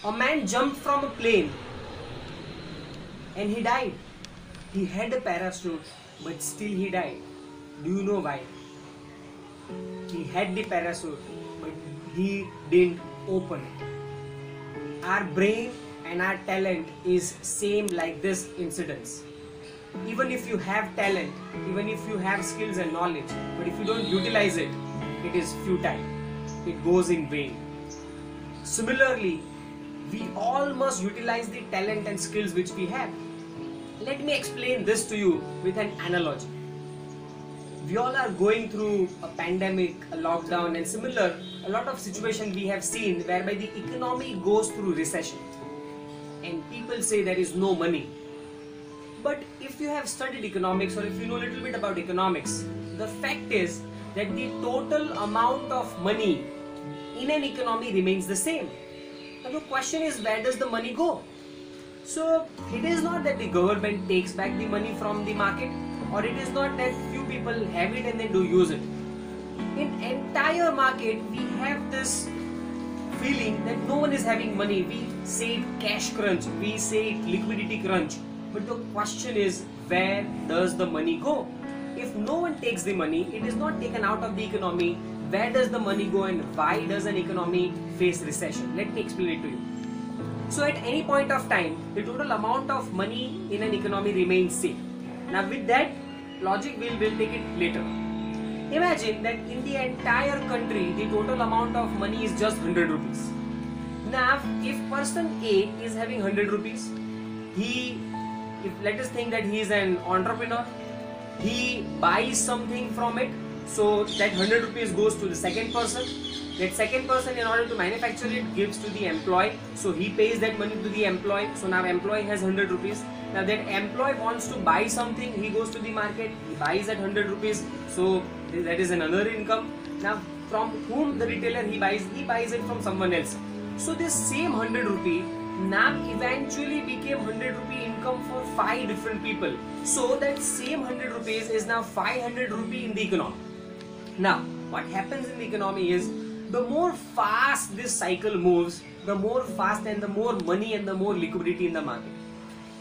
A man jumped from a plane and he died. He had a parachute, but still he died. Do you know why? He had the parachute, but he didn't open it. Our brain and our talent is same like this incidents. Even if you have talent, even if you have skills and knowledge, but if you don't utilize it, it is futile. It goes in vain. Similarly, we all must utilize the talent and skills which we have. Let me explain this to you with an analogy. We all are going through a pandemic, a lockdown, and similar, a lot of situations we have seen whereby the economy goes through recession. And people say there is no money. But if you have studied economics or if you know a little bit about economics, the fact is that the total amount of money in an economy remains the same. Now the question is, where does the money go? So it is not that the government takes back the money from the market, or it is not that few people have it and they do use it. In entire market we have this feeling that no one is having money. We say it cash crunch, we say it liquidity crunch. But the question is, where does the money go? If no one takes the money, it is not taken out of the economy, where does the money go and why does an economy face recession? Let me explain it to you. So at any point of time, the total amount of money in an economy remains same. Now with that logic, we'll take it later. Imagine that in the entire country, the total amount of money is just 100 rupees. Now if person A is having 100 rupees, let us think that he is an entrepreneur, he buys something from it, so that 100 rupees goes to the second person. That second person, in order to manufacture it, gives to the employee, so he pays that money to the employee. So now employee has 100 rupees. Now that employee wants to buy something, he goes to the market, he buys at 100 rupees, so that is another income. Now from whom the retailer he buys it from someone else. So this same 100 rupee now eventually became 100 rupee income for 5 different people. So that same 100 rupees is now 500 rupee in the economy. Now what happens in the economy is, the more fast this cycle moves, the more fast and the more money and the more liquidity in the market.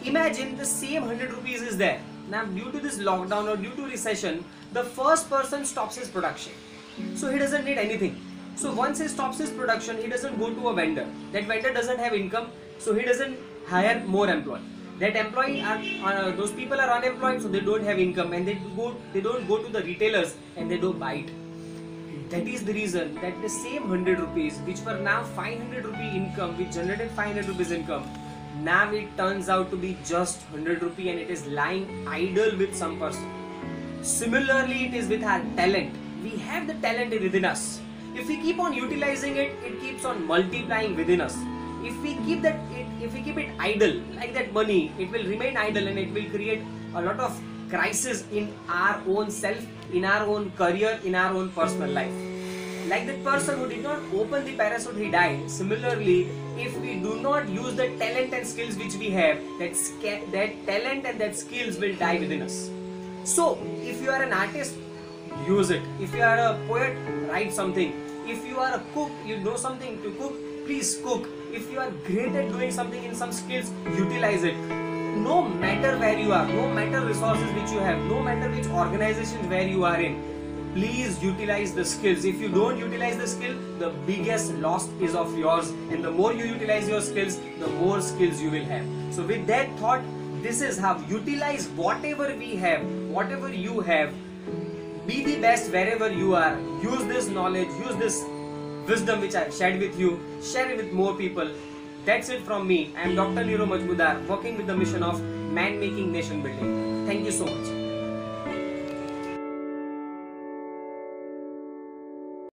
Imagine the same 100 rupees is there. Now due to this lockdown or due to recession, the first person stops his production. So he doesn't need anything. So once he stops his production, he doesn't go to a vendor. That vendor doesn't have income, so he doesn't hire more employees. That employee those people are unemployed, so they don't have income, and they don't go to the retailers and they don't buy it. That is the reason that the same 100 rupees which were now 500 rupee income, which generated 500 rupees income, now it turns out to be just 100 rupee and it is lying idle with some person. Similarly, it is with our talent. We have the talent within us. If we keep on utilizing it, it keeps on multiplying within us. If we keep it idle, like that money, it will remain idle and it will create a lot of crisis in our own self, in our own career, in our own personal life. Like that person who did not open the parachute, he died. Similarly, if we do not use the talent and skills which we have, that talent and that skills will die within us. So if you are an artist, use it. If you are a poet, write something. If you are a cook, you know something to cook, please cook. If you are great at doing something in some skills, utilize it. No matter where you are, no matter resources which you have, no matter which organizations where you are in, please utilize the skills. If you don't utilize the skill, the biggest loss is of yours, and the more you utilize your skills, the more skills you will have. So with that thought, this is how utilize whatever we have, whatever you have. Be the best wherever you are. Use this knowledge, use this wisdom which I have shared with you, share it with more people. That's it from me. I am Dr. Niro Majmudar, working with the mission of man making nation building. Thank you so much.